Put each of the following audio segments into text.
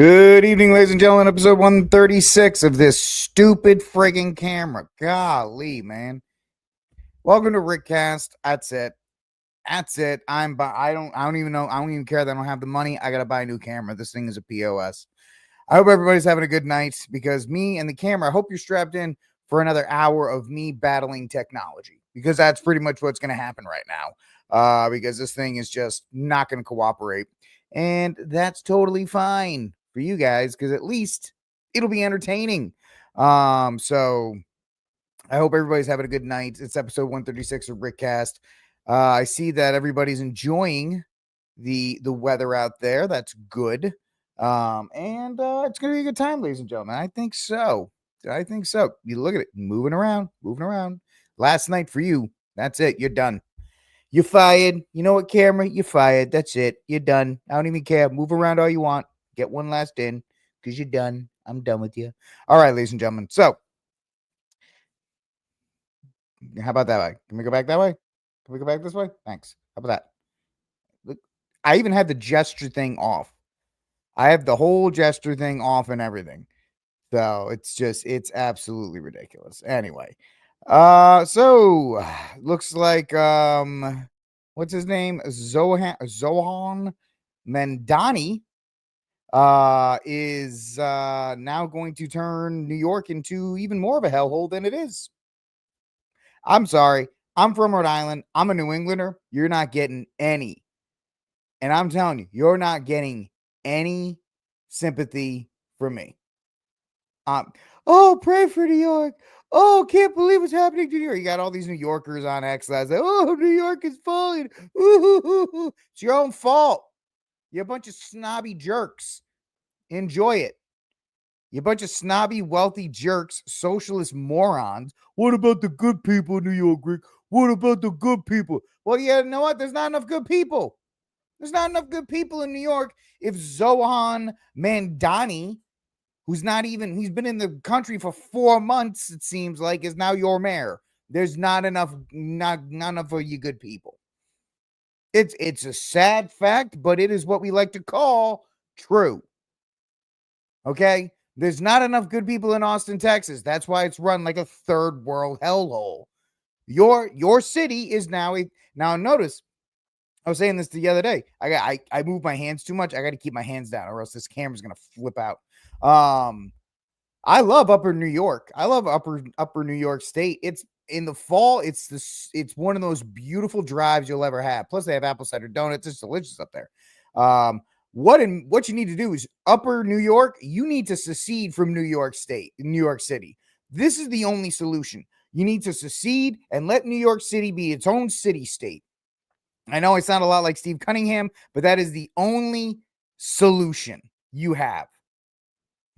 Good evening, ladies and gentlemen. Episode 136 of this stupid friggin' camera. Golly, man. Welcome to RickCast. That's it. I don't even know. I don't even care that I don't have the money. I gotta buy a new camera. This thing is a POS. I hope everybody's having a good night because me and the camera, I hope you're strapped in for another hour of me battling technology because that's pretty much what's gonna happen right now. Because this thing is just not gonna cooperate. And that's totally fine for you guys because at least it'll be entertaining. So I hope everybody's having a good night. It's episode 136 of RickCast. I see that everybody's enjoying the weather out there. That's good. And it's gonna be a good time, ladies and gentlemen. I think so. You look at it, moving around. Last night for you, that's it. You're done. You're fired. You know what, camera? You're fired. That's it. You're done. I don't even care. Move around all you want. Get one last in because you're done. I'm done with you. All right, ladies and gentlemen. So, how about that way? Can we go back that way? Can we go back this way? Thanks. How about that? Look, I even had the gesture thing off. I have the whole gesture thing off and everything. So, it's absolutely ridiculous. Anyway. So looks like what's his name? Zohran Mamdani is now going to turn New York into even more of a hellhole than it is. I'm sorry. I'm from Rhode Island. I'm a New Englander. You're not getting any. And I'm telling you, you're not getting any sympathy from me. Oh, pray for New York. Oh, can't believe what's happening to New York. You got all these New Yorkers on X last night. Oh, New York is falling. Ooh, it's your own fault. You're a bunch of snobby jerks. Enjoy it. You bunch of snobby, wealthy jerks, socialist morons. What about the good people in New York, Rick? What about the good people? Well, yeah, you know what? There's not enough good people. There's not enough good people in New York. If Zohran Mamdani, who's he's been in the country for 4 months, it seems like, is now your mayor. There's not enough of you good people. It's a sad fact, but it is what we like to call true. Okay? There's not enough good people in Austin, Texas. That's why it's run like a third world hellhole. Your city is now notice, I was saying this the other day. I move my hands too much. I got to keep my hands down or else this camera's going to flip out. I love Upper New York. I love Upper New York State. It's in the fall. It's one of those beautiful drives you'll ever have. Plus, they have apple cider donuts. It's delicious up there. What you need to do is Upper New York. You need to secede from New York City. This is the only solution. You need to secede and let New York City be its own city state. I know I sound a lot like Steve Cunningham, but that is the only solution you have.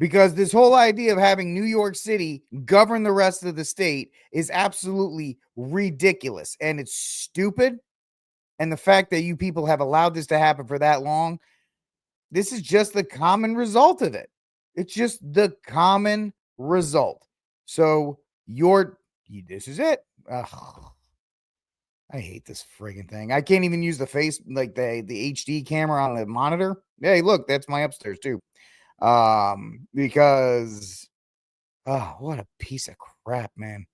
Because this whole idea of having New York City govern the rest of the state is absolutely ridiculous. And it's stupid. And the fact that you people have allowed this to happen for that long, this is just the common result of it. It's just the common result. So this is it. Ugh. I hate this friggin' thing. I can't even use the face, like the HD camera on the monitor. Hey, look, that's my upstairs too. Because what a piece of crap, man.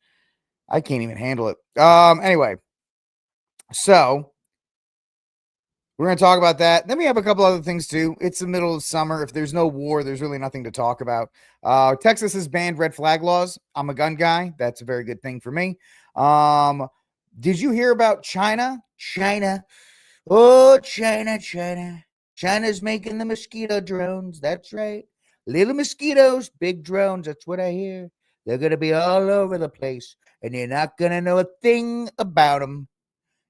I can't even handle it. Anyway, so we're going to talk about that. Then we have a couple other things too. It's the middle of summer. If there's no war, there's really nothing to talk about. Texas has banned red flag laws. I'm a gun guy. That's a very good thing for me. Did you hear about China? Oh, China. China's making the mosquito drones. That's right. Little mosquitoes, big drones. That's what I hear. They're going to be all over the place, and you're not going to know a thing about them.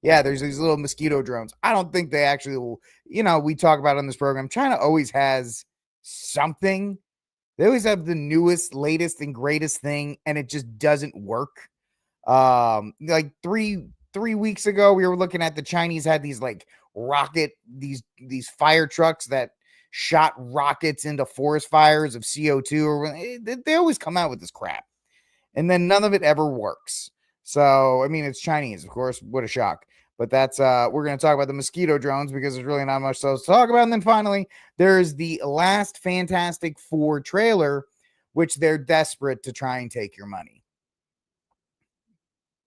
Yeah, there's these little mosquito drones. I don't think they actually will. We talk about on this program, China always has something. They always have the newest, latest, and greatest thing, and it just doesn't work. Like three weeks ago, we were looking at the Chinese had these like these fire trucks that shot rockets into forest fires of CO2, or they always come out with this crap, and then none of it ever works. So, I mean, it's Chinese, of course. What a shock. But that's we're going to talk about the mosquito drones because there's really not much else to talk about. And then finally, there's the last Fantastic Four trailer, which they're desperate to try and take your money.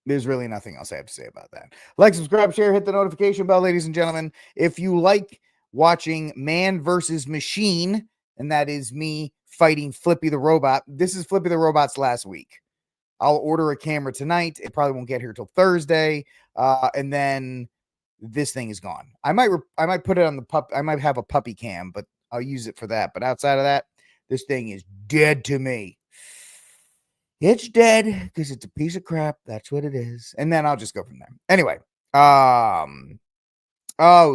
There's really nothing else I have to say about that. Like, subscribe, share, hit the notification bell, ladies and gentlemen. If you like watching Man versus Machine, and that is me fighting Flippy the Robot. This is Flippy the Robot's last week. I'll order a camera tonight. It probably won't get here till Thursday. And then this thing is gone. I might put it on the pup. I might have a puppy cam, but I'll use it for that. But outside of that, this thing is dead to me. It's dead because it's a piece of crap. That's what it is. And then I'll just go from there. Anyway, oh,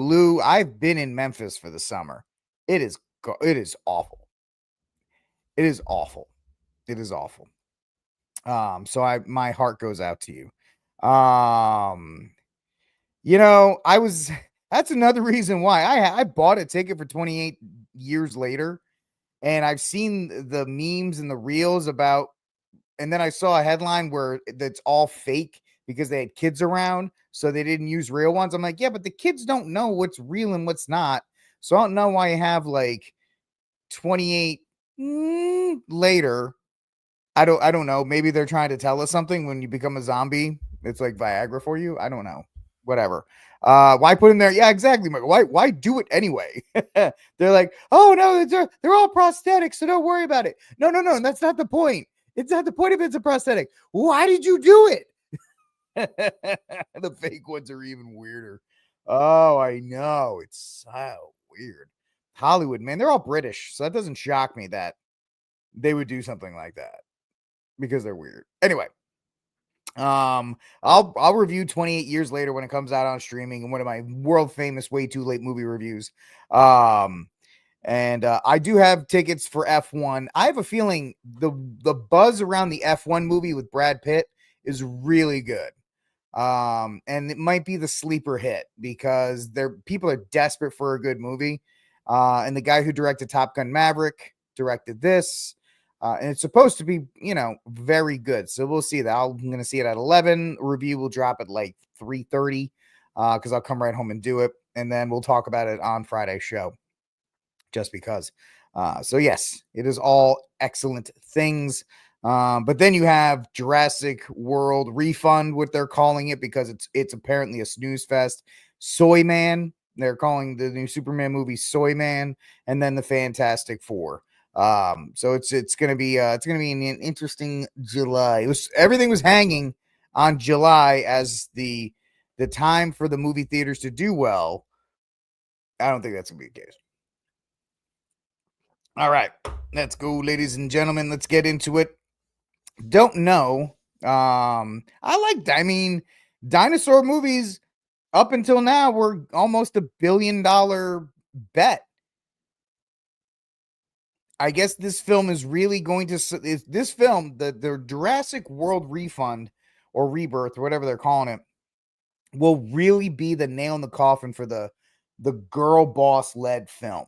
Lou, I've been in Memphis for the summer. It is awful. It is awful. It is awful. So my heart goes out to you. That's another reason why I bought a ticket for 28 years later, and I've seen the memes and the reels about, and then I saw a headline where that's all fake because they had kids around, so they didn't use real ones. I'm like, yeah, but the kids don't know what's real and what's not. So I don't know why you have like 28 later. I don't know. Maybe they're trying to tell us something. When you become a zombie, it's like Viagra for you. I don't know. Whatever. Why put in there? Yeah, exactly. Why do it anyway? They're like, oh no, they're all prosthetics, so don't worry about it. No. That's not the point. It's not the point if it's a prosthetic. Why did you do it? The fake ones are even weirder. Oh, I know. It's so weird. Hollywood, man, they're all British, so that doesn't shock me that they would do something like that because they're weird. Anyway, I'll review 28 years later when it comes out on streaming and one of my world famous way too late movie reviews. And I do have tickets for F1. I have a feeling the buzz around the F1 movie with Brad Pitt is really good. And it might be the sleeper hit because people are desperate for a good movie. And the guy who directed Top Gun Maverick directed this. And it's supposed to be, very good. So we'll see that. I'm going to see it at 11. Review will drop at like 3:30 because I'll come right home and do it. And then we'll talk about it on Friday's show just because. So yes, it is all excellent things. But then you have Jurassic World Refund, what they're calling it, because it's apparently a snooze fest. Soy Man, they're calling the new Superman movie Soy Man, and then the Fantastic Four. So it's gonna be an interesting July. Everything was hanging on July as the time for the movie theaters to do well. I don't think that's gonna be the case. All right, let's go, ladies and gentlemen. Let's get into it. Don't know. Dinosaur movies up until now were almost $1 billion bet. I guess this film is really going to, the Jurassic World Refund or Rebirth or whatever they're calling it, will really be the nail in the coffin for the girl boss led film,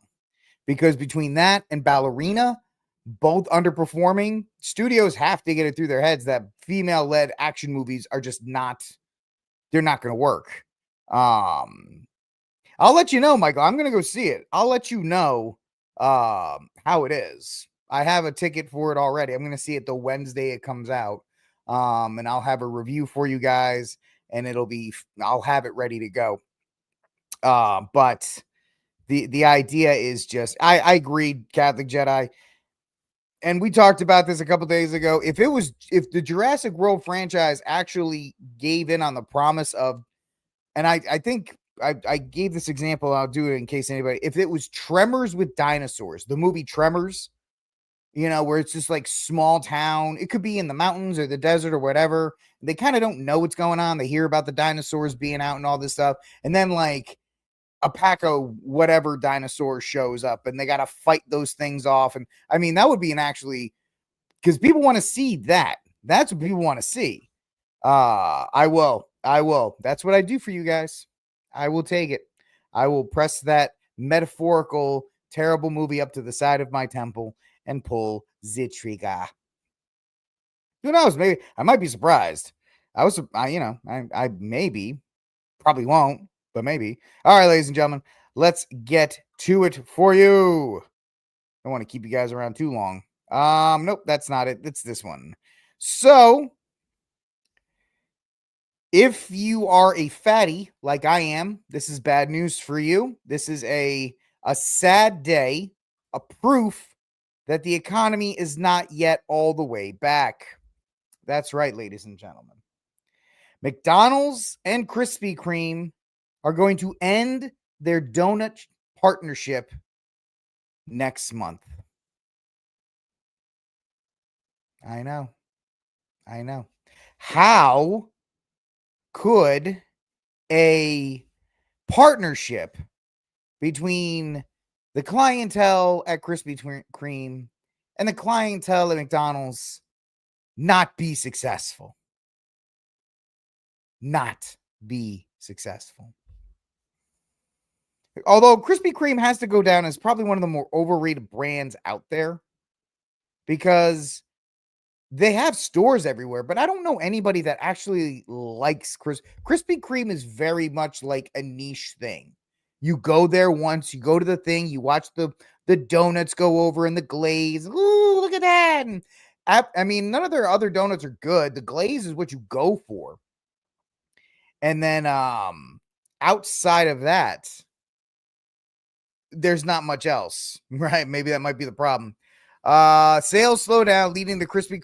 because between that and Ballerina, both underperforming, studios have to get it through their heads that female led action movies are just they're not going to work. I'll let you know, Michael. I'm going to go see it. I'll let you know how it is. I have a ticket for it already. I'm going to see it the Wednesday it comes out. And I'll have a review for you guys, and I'll have it ready to go. But the idea is just, I agreed, Catholic Jedi. And we talked about this a couple days ago. If the Jurassic World franchise actually gave in on the promise of, and I think I gave this example, I'll do it in case anybody, if it was Tremors with dinosaurs, the movie Tremors, where it's just like small town, it could be in the mountains or the desert or whatever. They kind of don't know what's going on. They hear about the dinosaurs being out and all this stuff. And then like a pack of whatever dinosaur shows up and they got to fight those things off. And I mean, that would be because people want to see that. That's what people want to see. I will. That's what I do for you guys. I will take it. I will press that metaphorical, terrible movie up to the side of my temple and pull the trigger. Who knows? Maybe I might be surprised. I maybe, Probably won't, but maybe. All right, ladies and gentlemen, let's get to it for you. I don't want to keep you guys around too long. Nope, that's not it. It's this one. So, if you are a fatty like I am, this is bad news for you. This is a sad day, a proof that the economy is not yet all the way back. That's right, ladies and gentlemen. McDonald's and Krispy Kreme are going to end their donut partnership next month. I know. How could a partnership between the clientele at Krispy Kreme and the clientele at McDonald's not be successful? Not be successful. Although Krispy Kreme has to go down as probably one of the more overrated brands out there because they have stores everywhere, but I don't know anybody that actually likes Krispy Kreme is very much like a niche thing. You go there once, you go to the thing, you watch the donuts go over in the glaze. Ooh, look at that. And I mean, none of their other donuts are good. The glaze is what you go for. And then outside of that, there's not much else, right? Maybe that might be the problem. Sales slowdown, leading the Krispy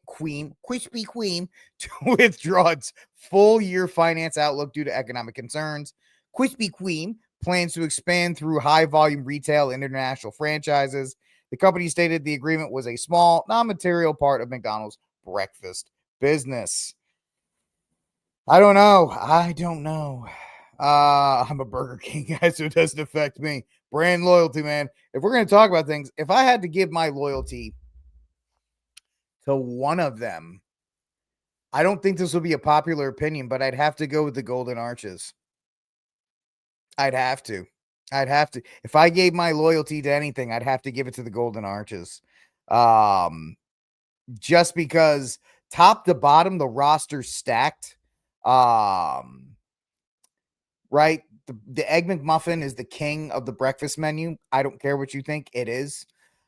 Kreme to withdraw its full year finance outlook due to economic concerns. Krispy Kreme plans to expand through high volume retail and international franchises. The company stated the agreement was a small, non-material part of McDonald's breakfast business. I don't know. I'm a Burger King guy, so it doesn't affect me. Brand loyalty, man. If we're going to talk about things, if I had to give my loyalty to one of them, I don't think this will be a popular opinion, but I'd have to go with the Golden Arches. I'd have to. If I gave my loyalty to anything, I'd have to give it to the Golden Arches. Just because top to bottom, the roster's stacked. Right? The Egg McMuffin is the king of the breakfast menu. I don't care what you think. It is.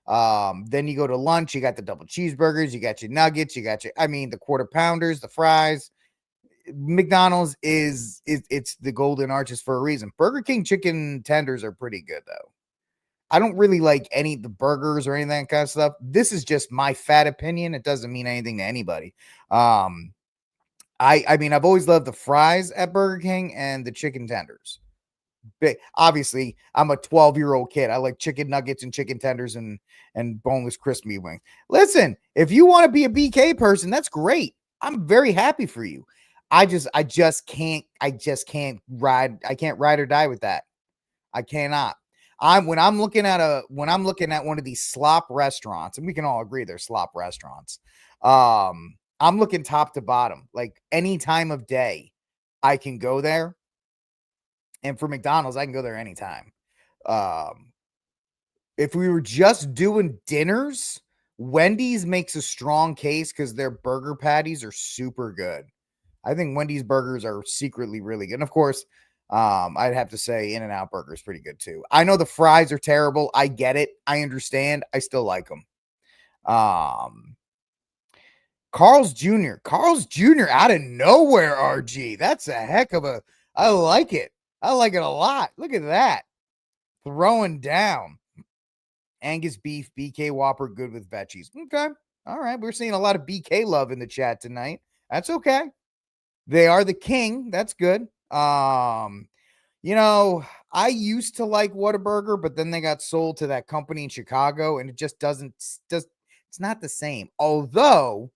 Then you go to lunch. You got the double cheeseburgers. You got your nuggets. The quarter pounders, the fries. McDonald's it's the Golden Arches for a reason. Burger King chicken tenders are pretty good, though. I don't really like any of the burgers or any of that kind of stuff. This is just my fat opinion. It doesn't mean anything to anybody. I've always loved the fries at Burger King and the chicken tenders. Obviously, I'm a 12-year-old kid. I like chicken nuggets and chicken tenders and boneless crispy wings. Listen, if you want to be a BK person, that's great. I'm very happy for you. I just can't ride. I can't ride or die with that. I cannot. When I'm looking at one of these slop restaurants, and we can all agree they're slop restaurants. I'm looking top to bottom, like any time of day I can go there. And for McDonald's, I can go there anytime. If we were just doing dinners, Wendy's makes a strong case because their burger patties are super good. I think Wendy's burgers are secretly really good. And of course, I'd have to say In-N-Out Burger is pretty good too. I know the fries are terrible. I get it. I understand. I still like them. Carl's Jr. out of nowhere, RG. That's a heck of a, I like it. I like it a lot. Look at that. Throwing down. Angus beef, BK Whopper, good with veggies. Okay. All right. We're seeing a lot of BK love in the chat tonight. That's okay. They are the king. That's good. I used to like Whataburger, but then they got sold to that company in Chicago, and it just it's not the same. Although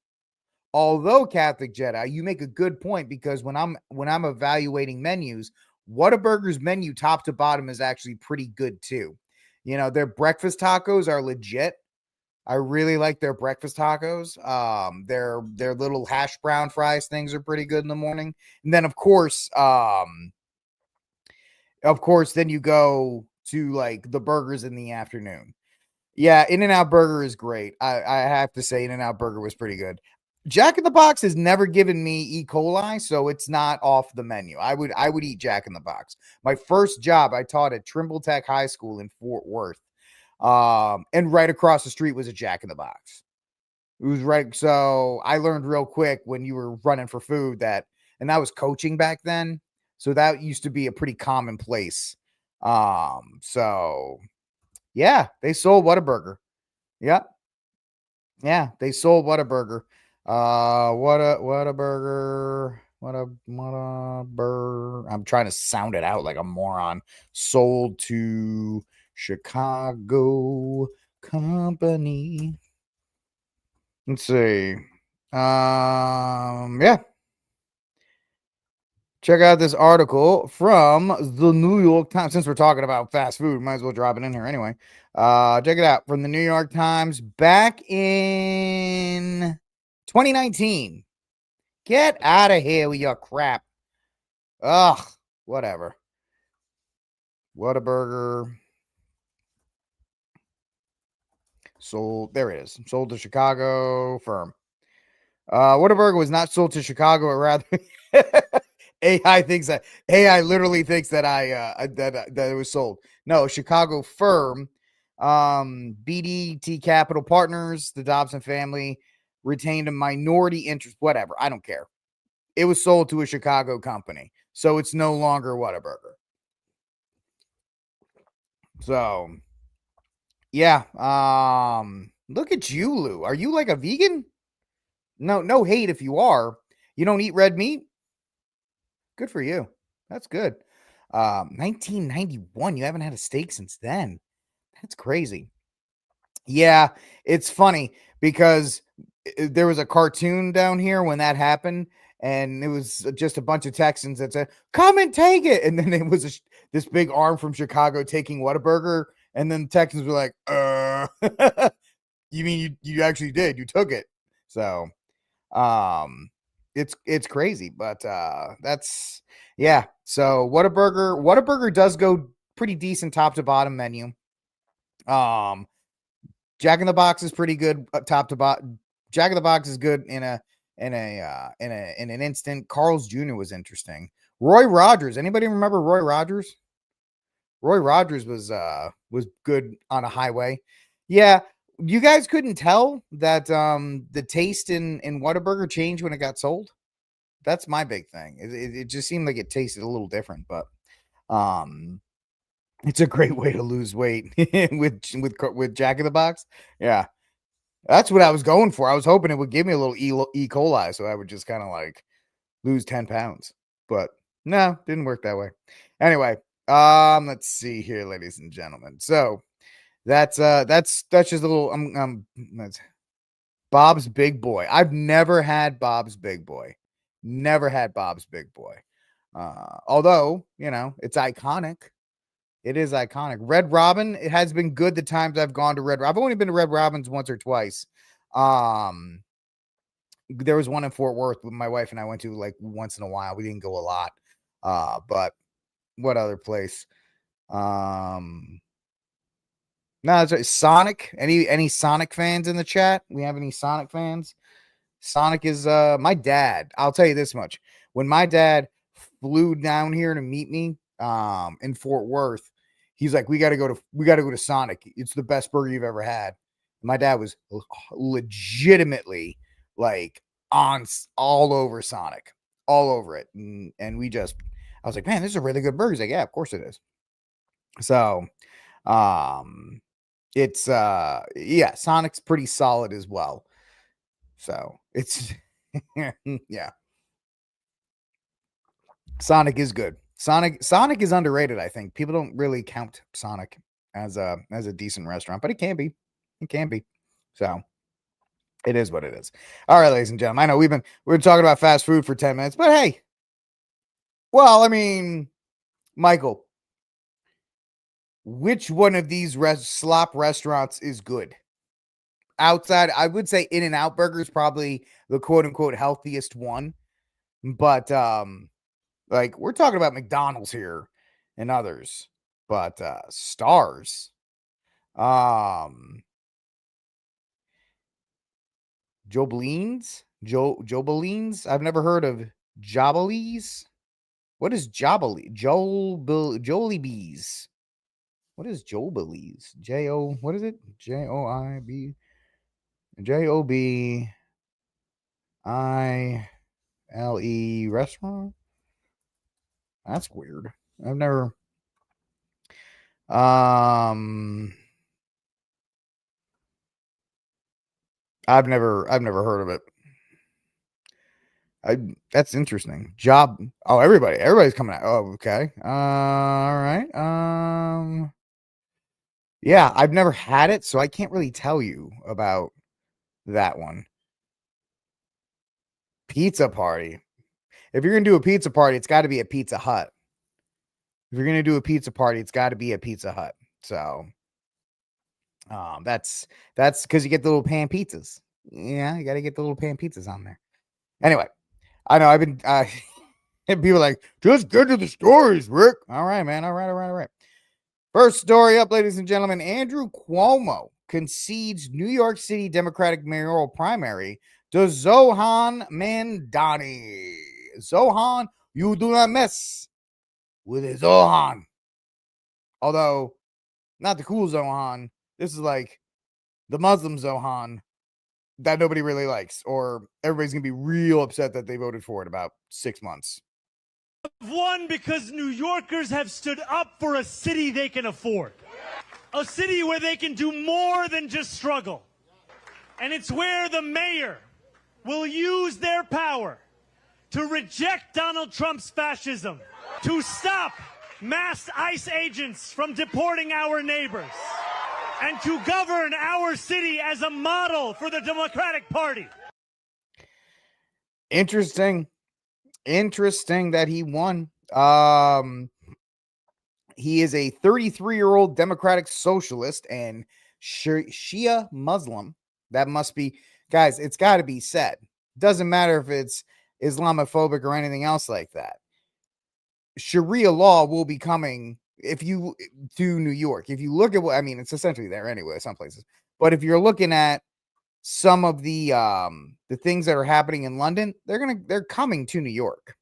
Catholic Jedi, you make a good point, because when I'm evaluating menus, Whataburger's menu top to bottom is actually pretty good too. Their breakfast tacos are legit. I really like their breakfast tacos. Their little hash brown fries things are pretty good in the morning. And then of course, then you go to like the burgers in the afternoon. Yeah, In-N-Out Burger is great. I have to say In-N-Out Burger was pretty good. Jack in the Box has never given me E. coli, so it's not off the menu. I would eat Jack in the Box. My first job, I taught at Trimble Tech High School in Fort Worth, and right across the street was a Jack in the Box. It was right. So I learned real quick when you were running for food that, and I was coaching back then, so that used to be a pretty commonplace. So yeah, they sold Whataburger. Yep. Yeah, they sold Whataburger. Whataburger. Whataburger. I'm trying to sound it out like a moron. Sold to Chicago company. Let's see. Yeah. Check out this article from the New York Times. Since we're talking about fast food, might as well drop it in here anyway. Check it out from the New York Times back in 2019. Get out of here with your crap. Ugh, whatever. Whataburger. Sold. There it is. Sold to Chicago firm. Whataburger was not sold to Chicago, or rather, AI literally thinks that that it was sold. No, Chicago firm, BDT Capital Partners, the Dobson family retained a minority interest. Whatever, I don't care. It was sold to a Chicago company, so it's no longer Whataburger. So, yeah. Look at you, Lou. Are you like a vegan? No hate if you are. You don't eat red meat? Good for you. That's good. 1991. You haven't had a steak since then. That's crazy. Yeah, it's funny because there was a cartoon down here when that happened, and it was just a bunch of Texans that said, "Come and take it," and then it was this big arm from Chicago taking Whataburger, and then the Texans were like, you mean you actually did? You took it?" So, it's crazy, but that's yeah. So Whataburger does go pretty decent top to bottom menu. Jack in the Box is pretty good top to bottom. Jack in the Box is good in an instant. Carl's Jr. was interesting. Roy Rogers. Anybody remember Roy Rogers? Roy Rogers was good on a highway. Yeah, you guys couldn't tell that the taste in Whataburger changed when it got sold. That's my big thing. It just seemed like it tasted a little different, but um it's a great way to lose weight with Jack in the Box. Yeah. That's what I was going for. I was hoping it would give me a little E. coli so I would just kind of like lose 10 pounds. But no, didn't work that way. Anyway, let's see here, ladies and gentlemen. So that's just a little that's Bob's Big Boy. I've never had Bob's Big Boy. Never had Bob's Big Boy. Although, it's iconic. It is iconic. Red Robin, it has been good the times I've gone to Red Robin. I've only been to Red Robin's once or twice. There was one in Fort Worth with my wife and I went to like once in a while. We didn't go a lot. But what other place? No, it's right. Sonic. Any Sonic fans in the chat? We have any Sonic fans? Sonic is my dad. I'll tell you this much. When my dad flew down here to meet me in Fort Worth, he's like, we got to go to Sonic. It's the best burger you've ever had. My dad was legitimately like on all over Sonic, all over it. And I was like, man, this is a really good burger. He's like, yeah, of course it is. So, it's yeah, Sonic's pretty solid as well. So it's yeah. Sonic is good. Sonic is underrated, I think. People don't really count Sonic as a decent restaurant, but it can be. It can be. So it is what it is. All right, ladies and gentlemen. I know we've been talking about fast food for 10 minutes, but hey. Well, I mean, Michael, which one of these slop restaurants is good? Outside, I would say In-N-Out Burger is probably the quote unquote healthiest one. But like we're talking about McDonald's here and others, but stars. Jobelines? Jobelines? I've never heard of Jobelies. What is Jobeli? Jollibees. What is Jobelies? What is it? Jobile restaurant? That's weird. I've never heard of it. That's interesting. Oh, everybody's coming out. Oh, okay. All right. Yeah, I've never had it, so I can't really tell you about that one. Pizza party. If you're gonna do a pizza party, it's got to be a Pizza Hut. If you're gonna do a pizza party, it's got to be a Pizza Hut. So, that's because you get the little pan pizzas. Yeah, you got to get the little pan pizzas on there. Anyway, I know I've been and people are like, just get to the stories, Rick. All right, man. All right. First story up, ladies and gentlemen. Andrew Cuomo concedes New York City Democratic mayoral primary to Zohran Mamdani. Zohran, you do not mess with a Zohran. Although, not the cool Zohran. This is like the Muslim Zohran that nobody really likes, or everybody's going to be real upset that they voted for it in about 6 months. Won because New Yorkers have stood up for a city they can afford. A city where they can do more than just struggle. And it's where the mayor will use their power to reject Donald Trump's fascism, to stop mass ICE agents from deporting our neighbors, and to govern our city as a model for the Democratic Party. Interesting that he won. He is a 33-year-old Democratic socialist and Shia Muslim. That must be, guys, it's got to be said. Doesn't matter if it's Islamophobic or anything else like that. Sharia law will be coming to New York. If you look at what, I mean, it's essentially there anyway, some places. But if you're looking at some of the things that are happening in London, they're coming to New York.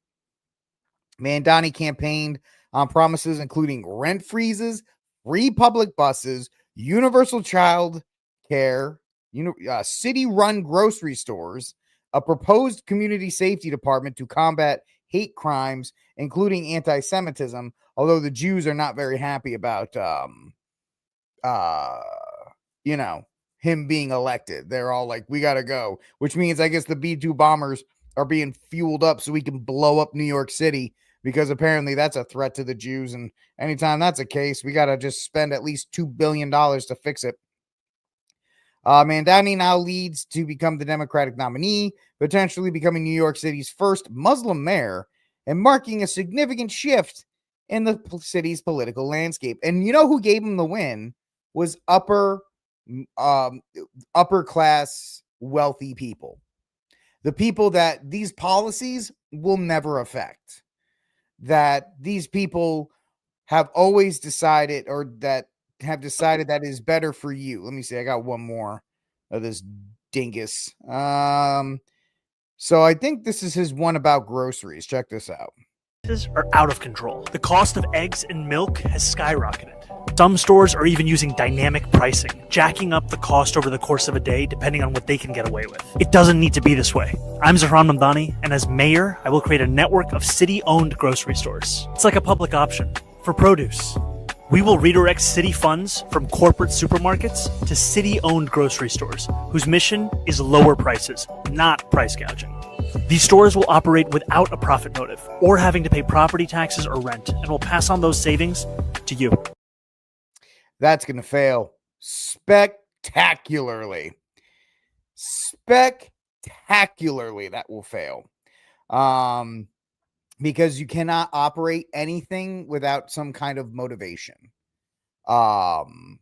Mamdani campaigned on promises including rent freezes, free public buses, universal child care, city-run grocery stores, a proposed community safety department to combat hate crimes, including anti-Semitism, although the Jews are not very happy about him being elected. They're all like, we gotta go, which means I guess the B-2 bombers are being fueled up so we can blow up New York City, because apparently that's a threat to the Jews, and anytime that's a case, we gotta just spend at least $2 billion to fix it. Mamdani now leads to become the Democratic nominee, potentially becoming New York City's first Muslim mayor and marking a significant shift in the city's political landscape. And you know who gave him the win was upper class wealthy people, the people that these policies will never affect, that these people have always decided, or that have decided that is better for you. Let me see, I got one more of this dingus. So I think this is his one about groceries. Check this out. Are out of control. The cost of eggs and milk has skyrocketed. Some stores are even using dynamic pricing, jacking up the cost over the course of a day depending on what they can get away with. It doesn't need to be this way. I'm Zohran Mamdani, and as mayor, I will create a network of city-owned grocery stores. It's like a public option for produce. We will redirect city funds from corporate supermarkets to city-owned grocery stores, whose mission is lower prices, not price gouging. These stores will operate without a profit motive or having to pay property taxes or rent, and will pass on those savings to you. That's going to fail spectacularly. Spectacularly, that will fail. Because you cannot operate anything without some kind of motivation. You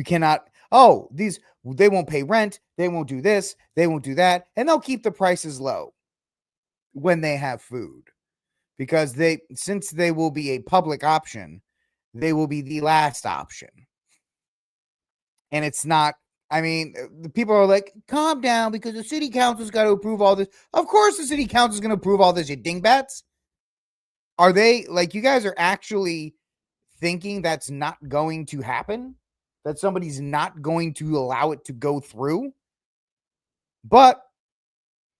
cannot, they won't pay rent, they won't do this, they won't do that, and they'll keep the prices low when they have food. Because since they will be a public option, they will be the last option. And it's not I mean, the people are like, calm down because the city council's got to approve all this. Of course, the city council's going to approve all this, you dingbats. Are they like, you guys are actually thinking that's not going to happen? That somebody's not going to allow it to go through? But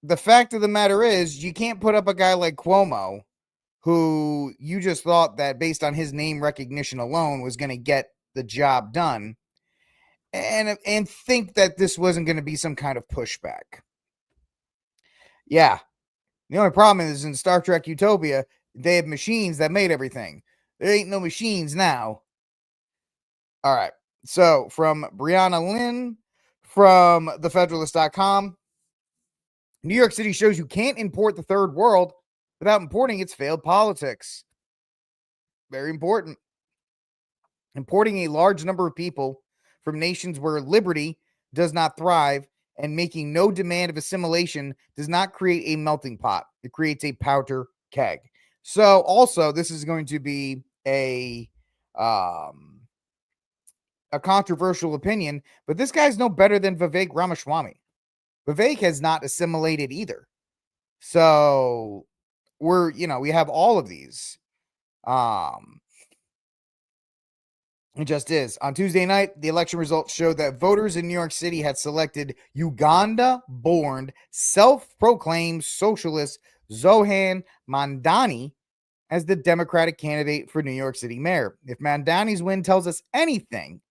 the fact of the matter is, you can't put up a guy like Cuomo, who you just thought that based on his name recognition alone was going to get the job done, and think that this wasn't going to be some kind of pushback. Yeah. The only problem is in Star Trek Utopia, they have machines that made everything. There ain't no machines now. All right. So from Brianna Lynn from thefederalist.com, New York City shows you can't import the third world without importing its failed politics. Very important. Importing a large number of people from nations where liberty does not thrive and making no demand of assimilation does not create a melting pot. It creates a powder keg. So also, this is going to be a controversial opinion, but this guy's no better than Vivek Ramaswamy. Vivek has not assimilated either. So we have all of these. It just is. On Tuesday night, the election results showed that voters in New York City had selected Uganda-born, self-proclaimed socialist Zohran Mamdani as the Democratic candidate for New York City mayor. If Mamdani's win tells us anything,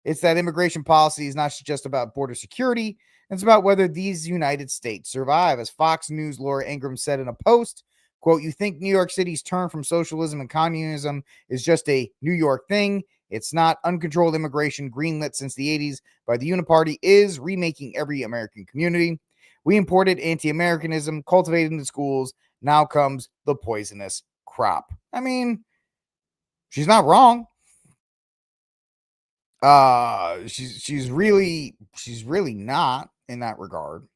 it's that immigration policy is not just about border security. It's about whether these United States survive. As Fox News' Laura Ingraham said in a post, quote, "You think New York City's turn from socialism and communism is just a New York thing? It's not. Uncontrolled immigration, greenlit since the 80s by the Uniparty, is remaking every American community. We imported anti-Americanism, cultivated in the schools. Now comes the poisonous crop." I mean, she's not wrong. She's really not in that regard.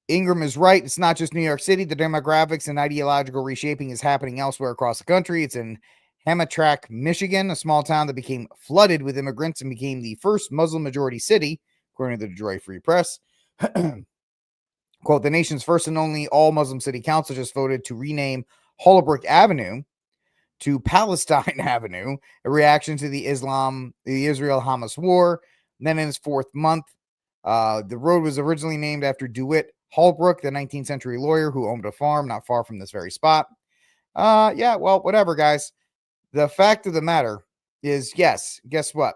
Ingram is right. It's not just New York City. The demographics and ideological reshaping is happening elsewhere across the country. It's in Hamtramck, Michigan, a small town that became flooded with immigrants and became the first Muslim majority city, according to the Detroit Free Press. Quote, "The nation's first and only all-Muslim city council just voted to rename Holbrook Avenue to Palestine Avenue, a reaction to the Israel-Hamas war." And then in its fourth month, the road was originally named after DeWitt Holbrook, the 19th century lawyer who owned a farm not far from this very spot. Yeah, well, whatever, guys. The fact of the matter is, yes, guess what?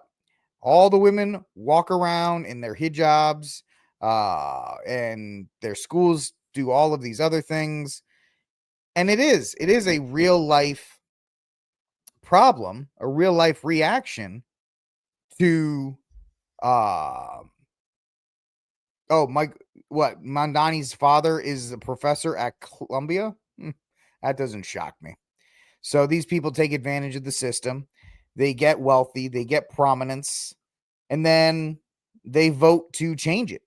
All the women walk around in their hijabs, and their schools do all of these other things. And it is a real life problem, a real life reaction to Mamdani's father is a professor at Columbia. That doesn't shock me. So these people take advantage of the system. They get wealthy, they get prominence, and then they vote to change it.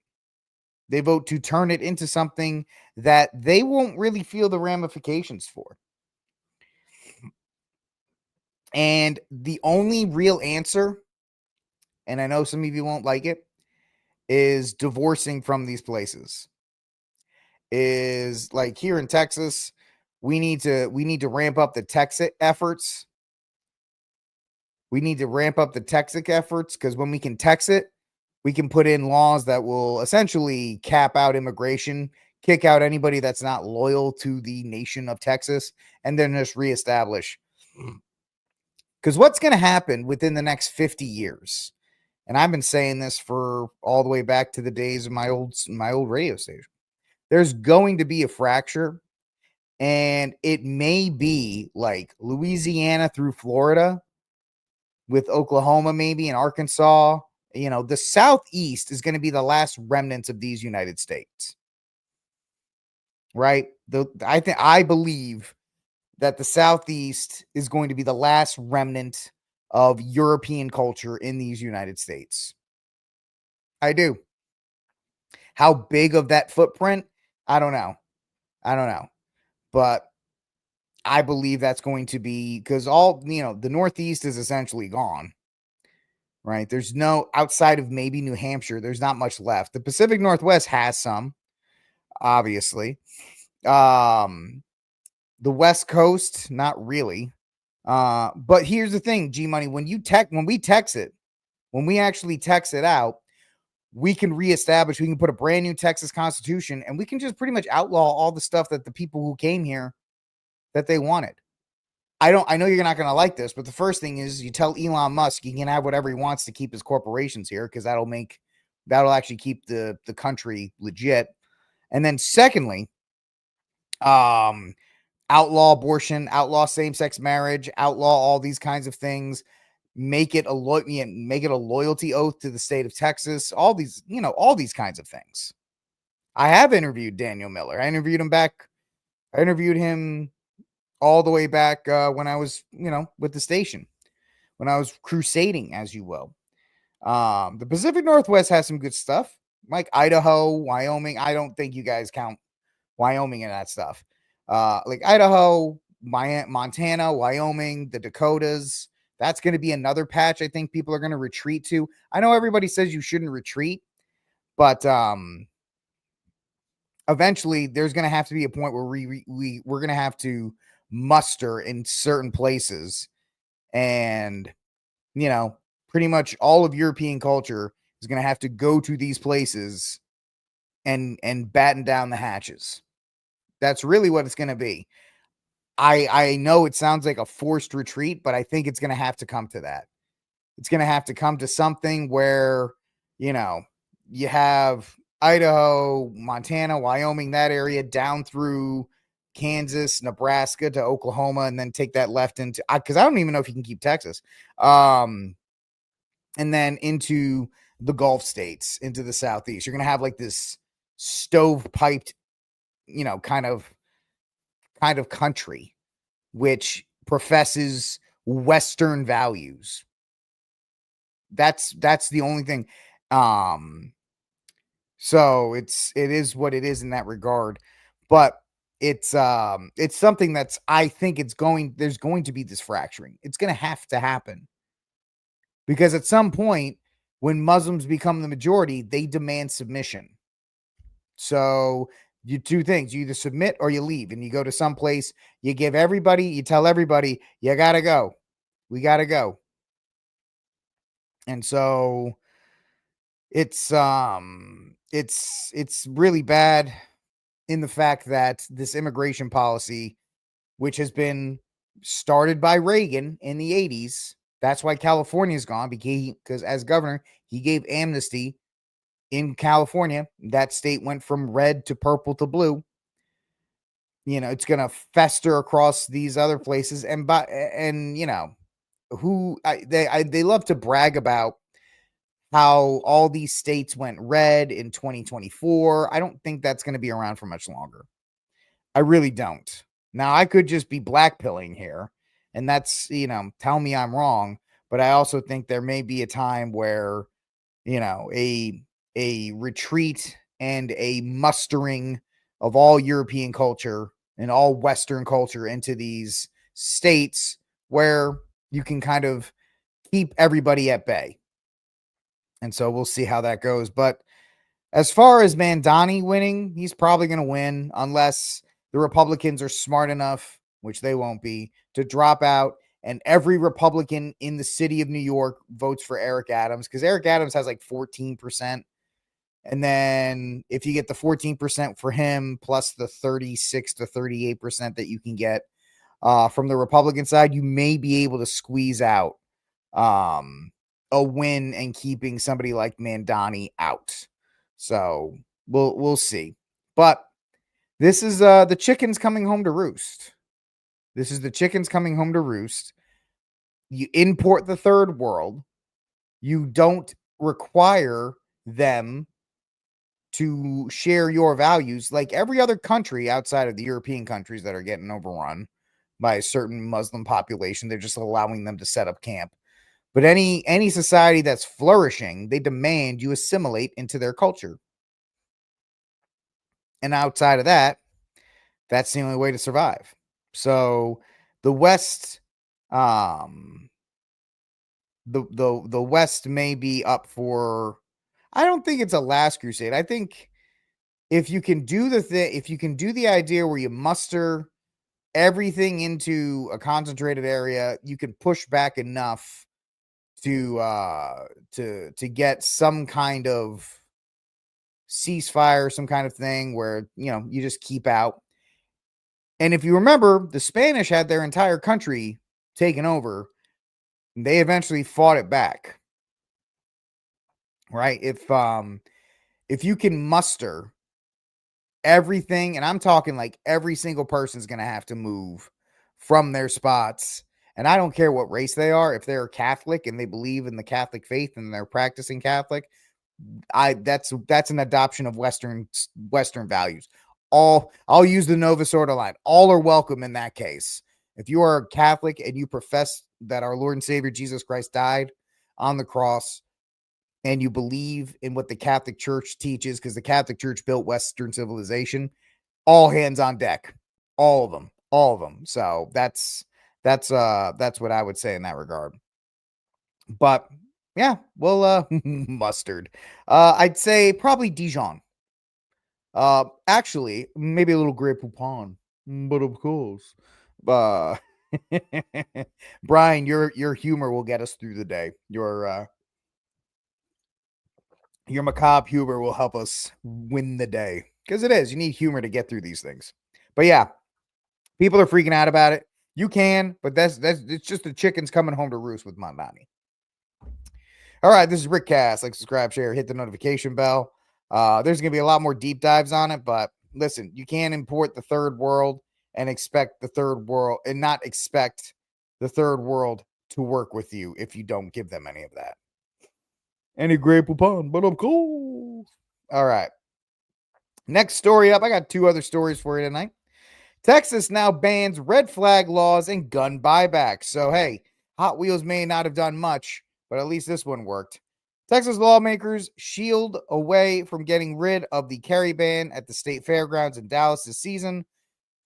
They vote to turn it into something that they won't really feel the ramifications for. And the only real answer, and I know some of you won't like it, is divorcing from these places. Is like here in Texas, we need to ramp up the Texas efforts. We need to ramp up the Texas efforts because when we can Tex it, we can put in laws that will essentially cap out immigration, kick out anybody that's not loyal to the nation of Texas, and then just reestablish. Because what's going to happen within the next 50 years? And I've been saying this for all the way back to the days of my old radio station. There's going to be a fracture, and it may be like Louisiana through Florida, with Oklahoma maybe and Arkansas. The Southeast is going to be the last remnants of these United States, right? I believe that the Southeast is going to be the last remnant of European culture in these United States. I do. How big of that footprint? I don't know. But I believe that's going to be because the Northeast is essentially gone, right? There's no, outside of maybe New Hampshire, there's not much left. The Pacific Northwest has some, obviously. The West Coast, not really. But here's the thing, G Money, when we actually text it out, we can reestablish, we can put a brand new Texas Constitution, and we can just pretty much outlaw all the stuff that the people who came here that they wanted. I know you're not going to like this, but the first thing is you tell Elon Musk he can have whatever he wants to keep his corporations here, because that'll actually keep the country legit. And then secondly, outlaw abortion, outlaw same-sex marriage, outlaw all these kinds of things. Make it a loyalty oath to the state of Texas. All these kinds of things. I have interviewed Daniel Miller. I interviewed him all the way back when I was, with the station, when I was crusading, as you will. The Pacific Northwest has some good stuff, like Idaho, Wyoming. I don't think you guys count Wyoming in that stuff. Like Idaho, Montana, Wyoming, the Dakotas. That's going to be another patch I think people are going to retreat to. I know everybody says you shouldn't retreat, but eventually there's going to have to be a point where we're going to have to muster in certain places, and pretty much all of European culture is going to have to go to these places and batten down the hatches. That's really what it's going to be. I know it sounds like a forced retreat, but I think it's going to have to come to that. It's going to have to come to something where, you have Idaho, Montana, Wyoming, that area down through Kansas, Nebraska to Oklahoma, and then take that left into, because I don't even know if you can keep Texas. And then into the Gulf states, into the Southeast. You're going to have like this stovepiped, kind of country which professes Western values. That's the only thing. So it is what it is in that regard, but it's something that's, I think there's going to be this fracturing. It's going to have to happen, because at some point when Muslims become the majority, they demand submission. So you two things, you either submit or you leave, and you go to some place, you tell everybody, you gotta go. We gotta go. And so it's really bad in the fact that this immigration policy, which has been started by Reagan in the 80s, that's why California's gone, because as governor, he gave amnesty in California. That state went from red to purple to blue. It's going to fester across these other places. They love to brag about how all these states went red in 2024. I don't think that's going to be around for much longer. I really don't. Now, I could just be blackpilling here, and that's, tell me I'm wrong. But I also think there may be a time where, a retreat and a mustering of all European culture and all Western culture into these states where you can kind of keep everybody at bay. And so we'll see how that goes. But as far as Mamdani winning, he's probably going to win unless the Republicans are smart enough, which they won't be, to drop out and every Republican in the city of New York votes for Eric Adams, because Eric Adams has like 14%. And then if you get the 14% for him plus the 36 to 38% that you can get from the Republican side, you may be able to squeeze out a win and keeping somebody like Mamdani out. So we'll see. But this is the chickens coming home to roost. This is the chickens coming home to roost. You import the third world. You don't require them to share your values like every other country outside of the European countries that are getting overrun by a certain Muslim population. They're just allowing them to set up camp. But any society that's flourishing, they demand you assimilate into their culture. And outside of that, that's the only way to survive. So the West the West may be up for. I don't think it's a last crusade. I think if you can do if you can do the idea where you muster everything into a concentrated area, you can push back enough to get some kind of ceasefire, some kind of thing where, you just keep out. And if you remember, the Spanish had their entire country taken over. They eventually fought it back. Right? If you can muster everything, and I'm talking like every single person's going to have to move from their spots. And I don't care what race they are. If they're Catholic and they believe in the Catholic faith and they're practicing Catholic, that's an adoption of Western values. I'll use the Novus Ordo line. All are welcome in that case. If you are Catholic and you profess that our Lord and Savior Jesus Christ died on the cross, and you believe in what the Catholic Church teaches, because the Catholic Church built Western civilization, all hands on deck, all of them. So that's what I would say in that regard. But yeah, well, mustard. I'd say probably Dijon. Actually, maybe a little Grey Poupon, but of course, Brian, your humor will get us through the day. Your macabre humor will help us win the day, because it is. You need humor to get through these things. But yeah, people are freaking out about it. You can, but that's it's just the chickens coming home to roost with Mamdani. All right, this is RickCast. Like, subscribe, share, hit the notification bell. There's going to be a lot more deep dives on it, but listen, you can't import the third world and expect the third world and not expect the third world to work with you if you don't give them any of that. Any Grey Poupon, but I'm cool. All right. Next story up. I got two other stories for you tonight. Texas now bans red flag laws and gun buybacks. So, hey, Hot Wheels may not have done much, but at least this one worked. Texas lawmakers shield away from getting rid of the carry ban at the state fairgrounds in Dallas this season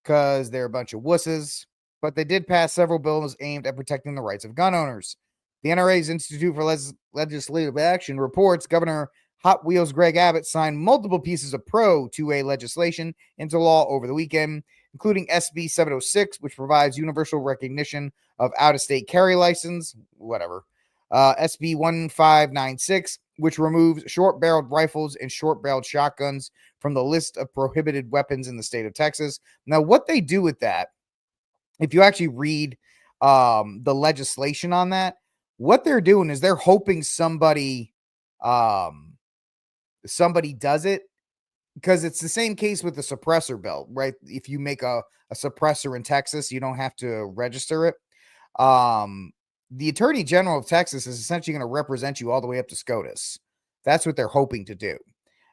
because they're a bunch of wusses, but they did pass several bills aimed at protecting the rights of gun owners. The NRA's Institute for Legislative Action reports Governor Hot Wheels Greg Abbott signed multiple pieces of pro-2A legislation into law over the weekend, including SB 706, which provides universal recognition of out-of-state carry license, whatever. SB 1596, which removes short-barreled rifles and short-barreled shotguns from the list of prohibited weapons in the state of Texas. Now, what they do with that, if you actually read the legislation on that, what they're doing is they're hoping somebody does it, because it's the same case with the suppressor bill, right? If you make a suppressor in Texas, you don't have to register it. The Attorney General of Texas is essentially going to represent you all the way up to SCOTUS. That's what they're hoping to do.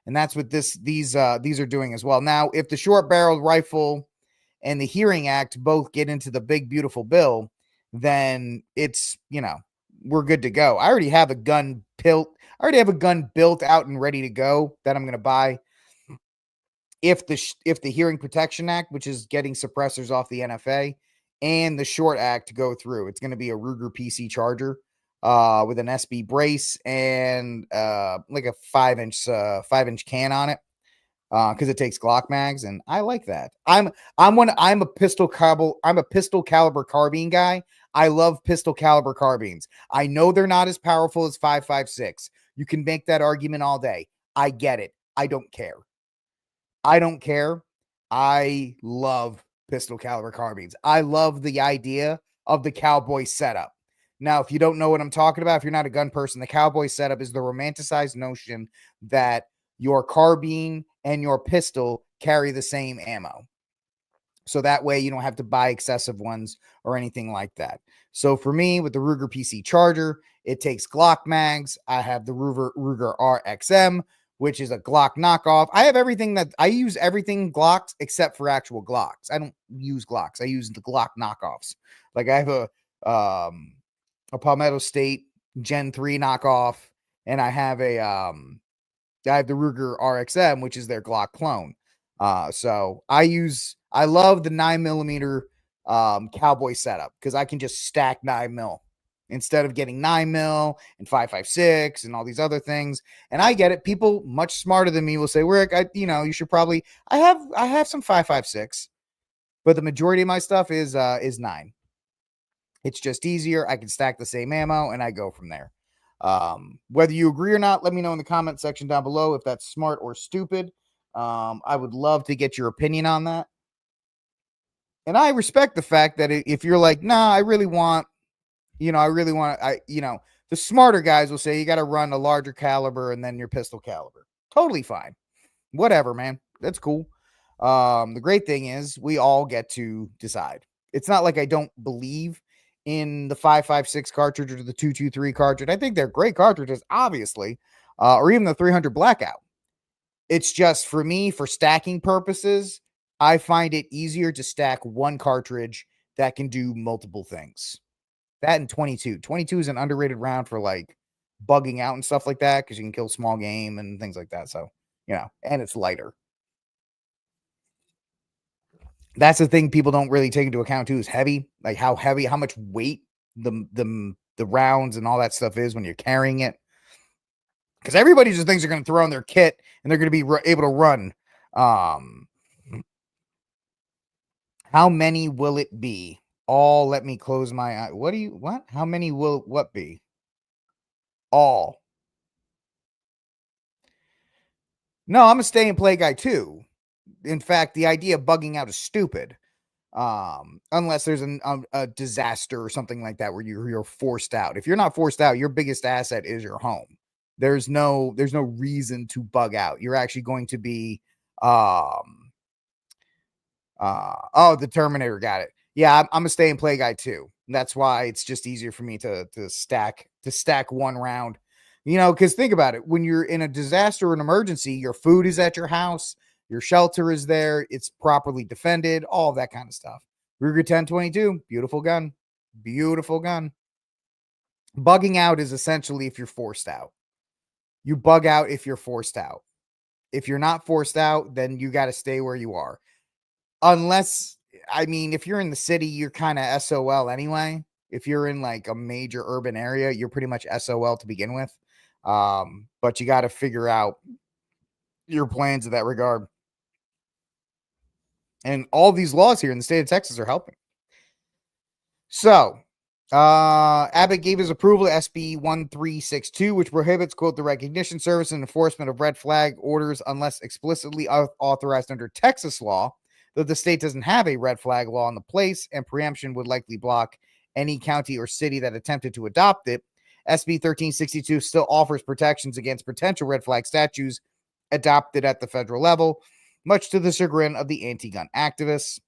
And that's what these are doing as well. Now, if the short-barreled rifle and the Hearing Act both get into the big, beautiful bill, then it's, we're good to go. I already have a gun built out and ready to go that I'm going to buy. If the Hearing Protection Act, which is getting suppressors off the NFA, and the Short Act go through, it's going to be a Ruger PC Charger with an SB brace and like a 5-inch can on it, because it takes Glock mags, and I like that. I'm a pistol caliber carbine guy. I love pistol caliber carbines. I know they're not as powerful as 5.56. You can make that argument all day. I get it. I don't care. I love pistol caliber carbines. I love the idea of the cowboy setup. Now, if you don't know what I'm talking about, if you're not a gun person, the cowboy setup is the romanticized notion that your carbine and your pistol carry the same ammo. So that way you don't have to buy excessive ones or anything like that. So for me, with the Ruger PC Charger, it takes Glock mags. I have the Ruger RXM, which is a Glock knockoff. I use everything Glocks except for actual Glocks. I don't use Glocks. I use the Glock knockoffs. Like I have a Palmetto State Gen 3 knockoff, and I have the Ruger RXM, which is their Glock clone. So I love the 9mm cowboy setup because I can just stack 9mm. instead of getting 9mm and 5.56 and all these other things. And I get it. People much smarter than me will say, Rick, you should probably, I have some 5.56, but the majority of my stuff is 9. It's just easier. I can stack the same ammo and I go from there. Whether you agree or not, let me know in the comment section down below if that's smart or stupid. I would love to get your opinion on that. And I respect the fact that if you're like, nah, I really want, the smarter guys will say you got to run a larger caliber and then your pistol caliber. Totally fine. Whatever, man. That's cool. The great thing is we all get to decide. It's not like I don't believe in the 5.56 cartridge or the 2.23 cartridge. I think they're great cartridges, obviously, or even the 300 Blackout. It's just for me, for stacking purposes, I find it easier to stack one cartridge that can do multiple things. That and 22. 22 is an underrated round for like bugging out and stuff like that because you can kill small game and things like that. So, and it's lighter. That's the thing people don't really take into account too, is heavy, like how much weight the rounds and all that stuff is when you're carrying it. Because everybody just thinks they're going to throw in their kit and they're going to be able to run. How many will it be? All, let me close my eye. What? How many will what be? All. No, I'm a stay and play guy too. In fact, the idea of bugging out is stupid. Unless there's a disaster or something like that where you're forced out. If you're not forced out, your biggest asset is your home. There's no reason to bug out. You're actually going to be the Terminator got it. Yeah, I'm a stay and play guy too. That's why it's just easier for me to stack one round. Because think about it. When you're in a disaster or an emergency, your food is at your house, your shelter is there, it's properly defended, all of that kind of stuff. Ruger 1022, beautiful gun. Beautiful gun. Bugging out is essentially if you're forced out. You bug out if you're forced out. If you're not forced out, then you got to stay where you are. Unless, if you're in the city, you're kind of SOL anyway. If you're in like a major urban area, you're pretty much SOL to begin with. But you got to figure out your plans in that regard. And all these laws here in the state of Texas are helping. So, Abbott gave his approval to SB 1362, which prohibits, quote, the recognition, service, and enforcement of red flag orders unless explicitly authorized under Texas law, though the state doesn't have a red flag law in the place, and preemption would likely block any county or city that attempted to adopt it. SB 1362 still offers protections against potential red flag statutes adopted at the federal level, much to the chagrin of the anti-gun activists.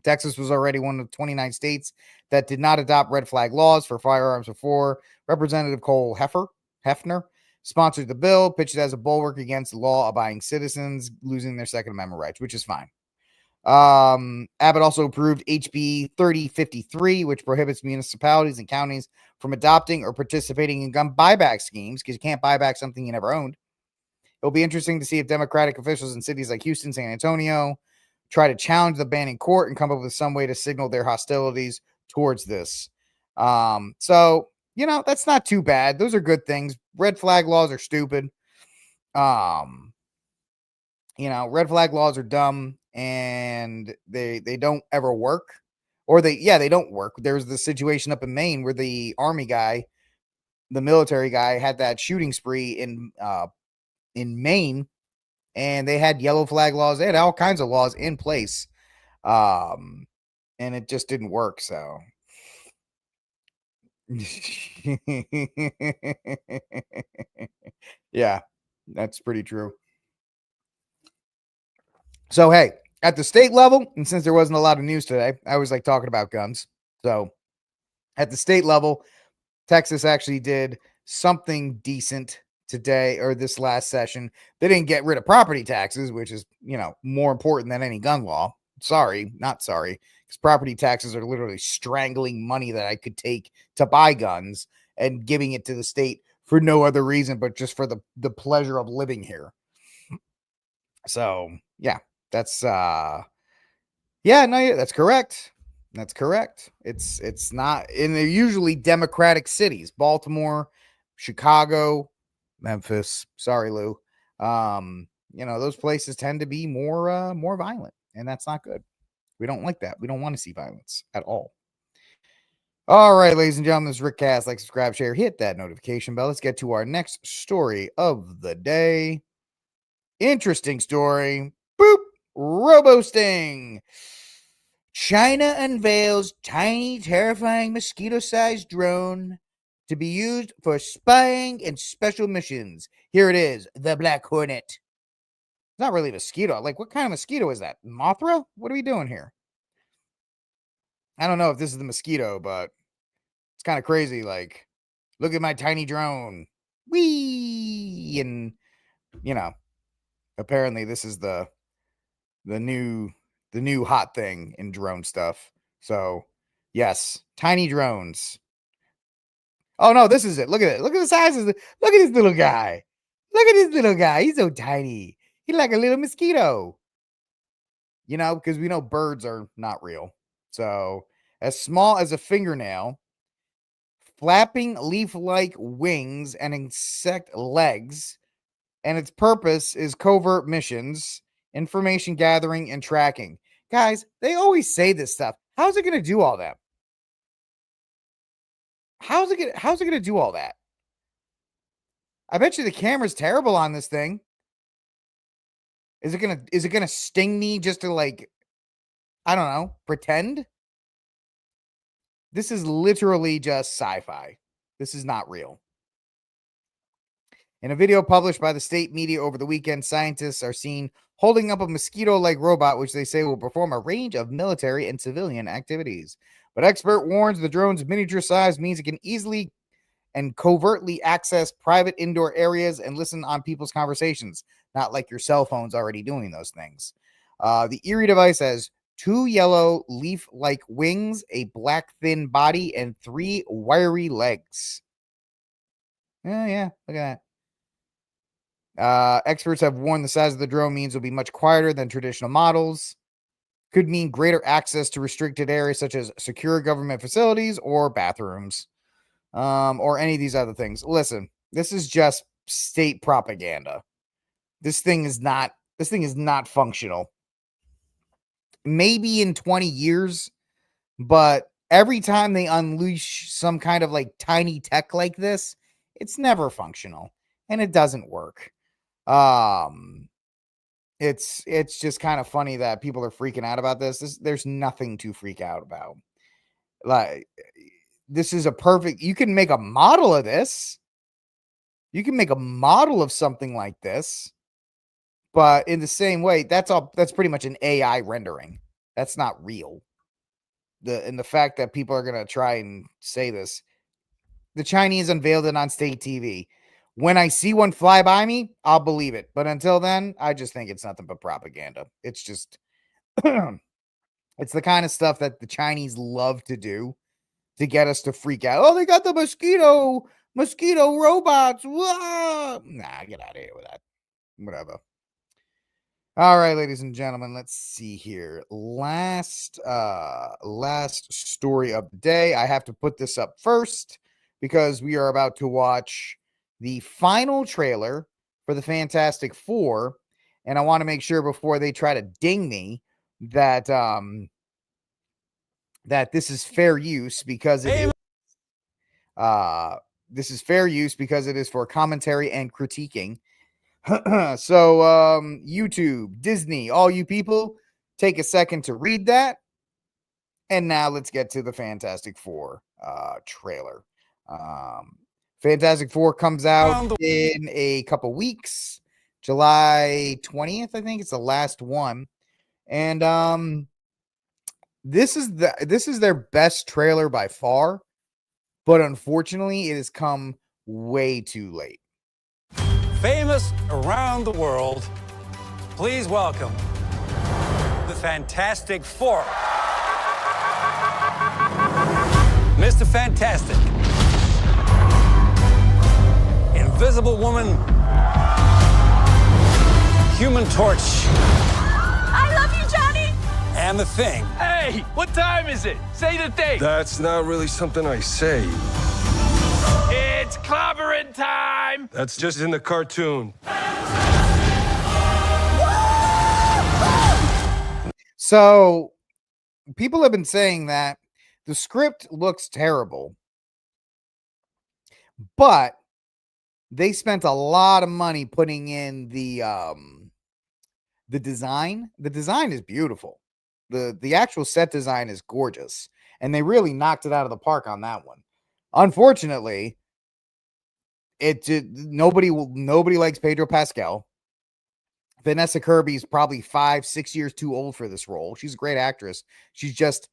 Texas was already one of 29 states that did not adopt red flag laws for firearms before. Representative Cole Hefner sponsored the bill, pitched it as a bulwark against law-abiding citizens losing their Second Amendment rights, which is fine. Abbott also approved HB 3053, which prohibits municipalities and counties from adopting or participating in gun buyback schemes because you can't buy back something you never owned. It'll be interesting to see if Democratic officials in cities like Houston, San Antonio try to challenge the ban in court and come up with some way to signal their hostilities towards this. So, that's not too bad. Those are good things. Red flag laws are stupid. Red flag laws are dumb and they don't ever work. Or they don't work. There's the situation up in Maine where the army guy, the military guy, had that shooting spree in Maine, and they had yellow flag laws. They had all kinds of laws in place. And it just didn't work. So yeah, that's pretty true. So, hey, at the state level, and since there wasn't a lot of news today, I always like talking about guns. So at the state level, Texas actually did something decent today or this last session. They didn't get rid of property taxes, which is, more important than any gun law. Sorry, not sorry, because property taxes are literally strangling money that I could take to buy guns and giving it to the state for no other reason but just for the pleasure of living here. So, yeah, that's that's correct. That's correct. It's not, and they're usually Democratic cities: Baltimore, Chicago, Memphis. Sorry, Lou. Those places tend to be more violent, and that's not good. We don't like that. We don't want to see violence at all. All right, ladies and gentlemen, this is RickCast. Like, subscribe, share, hit that notification bell. Let's get to our next story of the day. Interesting story. Boop. Robo-sting. China unveils tiny, terrifying mosquito-sized drone to be used for spying and special missions. Here it is, the Black Hornet. It's not really a mosquito. Like, what kind of mosquito is that? Mothra? What are we doing here? I don't know if this is the mosquito, but it's kind of crazy. Like, look at my tiny drone. Whee! And, apparently this is the new hot thing in drone stuff. So, yes, tiny drones. Oh no, this is it. Look at it. Look at the size of look at this little guy. Look at this little guy. He's so tiny. He's like a little mosquito. Because we know birds are not real. So, as small as a fingernail, flapping leaf-like wings and insect legs, and its purpose is covert missions, information gathering, and tracking. Guys, they always say this stuff. How's it going to do all that? How's it going to do all that? I bet you the camera's terrible on this thing. Is it going to sting me just to, like, I don't know, pretend? This is literally just sci-fi. This is not real. In a video published by the state media over the weekend, scientists are seen holding up a mosquito-like robot, which they say will perform a range of military and civilian activities. But expert warns the drone's miniature size means it can easily and covertly access private indoor areas and listen on people's conversations, not like your cell phone's already doing those things. The eerie device has 2 yellow leaf-like wings, a black thin body, and 3 wiry legs. Yeah, look at that. Experts have warned the size of the drone means will be much quieter than traditional models. Could mean greater access to restricted areas such as secure government facilities or bathrooms, or any of these other things. Listen, this is just state propaganda. This thing is not functional. Maybe in 20 years, but every time they unleash some kind of like tiny tech like this, it's never functional and it doesn't work. It's just kind of funny that people are freaking out about this. There's nothing to freak out about. Like, this is you can make a model of this. You can make a model of something like this. But in the same way, that's pretty much an AI rendering. That's not real. The fact that people are going to try and say this. The Chinese unveiled it on state TV. When I see one fly by me, I'll believe it. But until then, I just think it's nothing but propaganda. It's just, it's the kind of stuff that the Chinese love to do to get us to freak out. Oh, they got the mosquito robots. Whoa! Nah, get out of here with that. Whatever. All right, ladies and gentlemen, let's see here. Last story of the day. I have to put this up first because we are about to watch the final trailer for the Fantastic Four, and I want to make sure before they try to ding me that that this is fair use because it is for commentary and critiquing. So YouTube, Disney, all you people, take a second to read that. And now let's get to the Fantastic Four trailer. Fantastic Four comes out in a couple weeks. July 20th, I think it's the last one. And this is their best trailer by far, but unfortunately it has come way too late. Famous around the world, please welcome the Fantastic Four. Mr. Fantastic, Invisible Woman, Human Torch. I love you, Johnny. And The Thing. Hey, what time is it? Say the date. That's not really something I say. It's clobbering time. That's just in the cartoon. So people have been saying that the script looks terrible, but they spent a lot of money putting in the design. The design is beautiful. The actual set design is gorgeous, and they really knocked it out of the park on that one. Unfortunately, nobody likes Pedro Pascal. Vanessa Kirby's probably 5-6 years too old for this role. She's a great actress. She's just,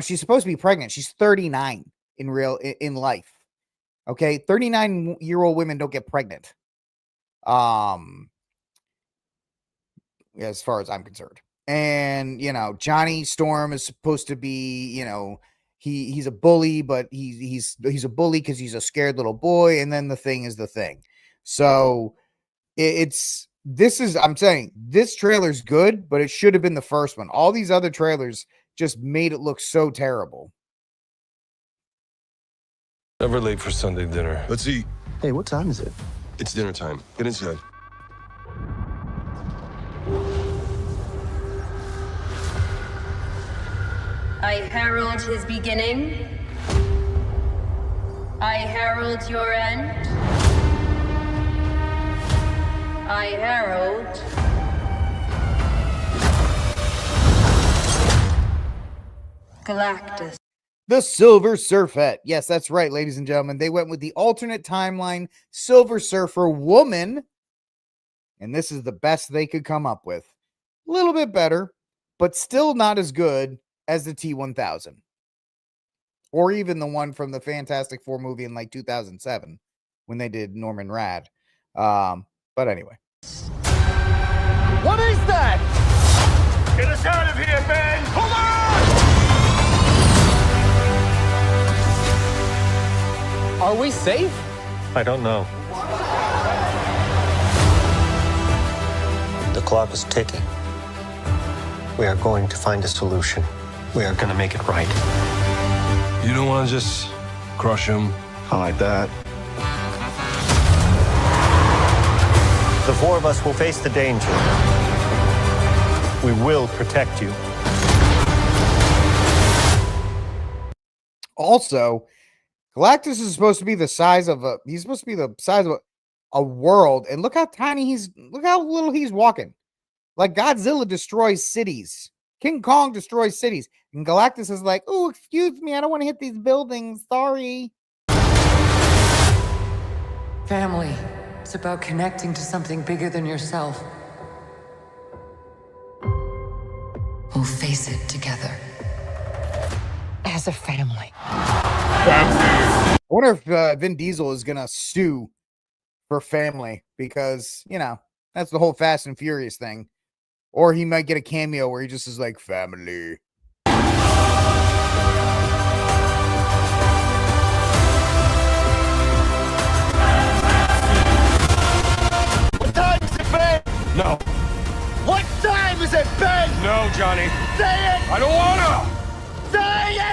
she's supposed to be pregnant. She's 39 in life. Okay, 39-year-old women don't get pregnant. As far as I'm concerned. And Johnny Storm is supposed to be, he's a bully, but he's a bully because he's a scared little boy. And then The Thing is The Thing. So I'm saying this trailer's good, but it should have been the first one. All these other trailers just made it look so terrible. Never late for Sunday dinner. Let's eat. Hey, what time is it? It's dinner time. Get inside. I herald his beginning. I herald your end. I herald Galactus. The Silver Surfette. Yes, that's right, ladies and gentlemen. They went with the alternate timeline Silver Surfer woman. And this is the best they could come up with. A little bit better, but still not as good as the T-1000. Or even the one from the Fantastic Four movie in like 2007 when they did Norman Rad. But anyway. What is that? Get us out of here, Ben! Hold on! Are we safe? I don't know. The clock is ticking. We are going to find a solution. We are going to make it right. You don't want to just crush him? I like that. The four of us will face the danger. We will protect you. Also, Galactus is supposed to be the size of a world, and look how little he's walking. Like Godzilla destroys cities. King Kong destroys cities. And Galactus is like, oh, excuse me, I don't want to hit these buildings. Sorry. Family. It's about connecting to something bigger than yourself. We'll face it together. As a family. I wonder if Vin Diesel is going to sue for family because, that's the whole Fast and Furious thing. Or he might get a cameo where he just is like, family. What time is it, Ben? No. What time is it, Ben? No, Johnny. Say it! I don't want to. Say it!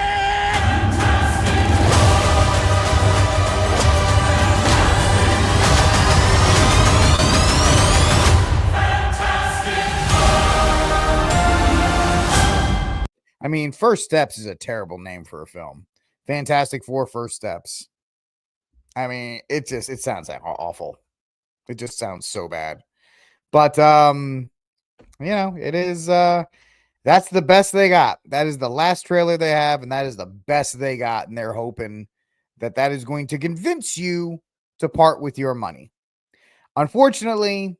I mean, First Steps is a terrible name for a film. Fantastic Four First Steps. I mean, it sounds like awful. It just sounds so bad. But, it is, that's the best they got. That is the last trailer they have, and that is the best they got. And they're hoping that is going to convince you to part with your money. Unfortunately,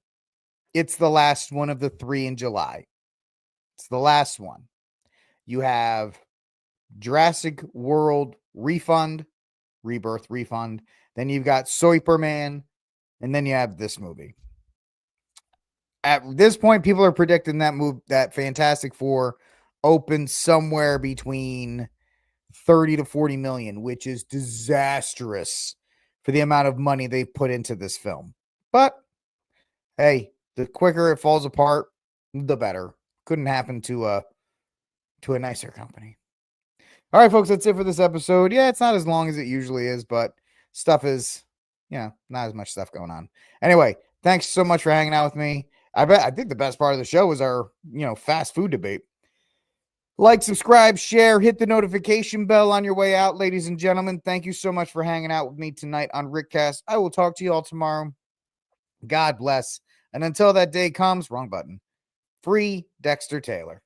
it's the last one of the 3 in July. It's the last one. You have Jurassic World Rebirth Refund. Then you've got Superman. And then you have this movie. At this point, people are predicting that Fantastic Four opens somewhere between 30 to 40 million, which is disastrous for the amount of money they've put into this film. But hey, the quicker it falls apart, the better. Couldn't happen to to a nicer company. All right, folks, that's it for this episode. Yeah, it's not as long as it usually is, but stuff is, not as much stuff going on. Anyway, thanks so much for hanging out with me. I think the best part of the show was our, fast food debate. Like, subscribe, share, hit the notification bell on your way out, ladies and gentlemen. Thank you so much for hanging out with me tonight on RickCast. I will talk to you all tomorrow. God bless. And until that day comes, wrong button, free Dexter Taylor.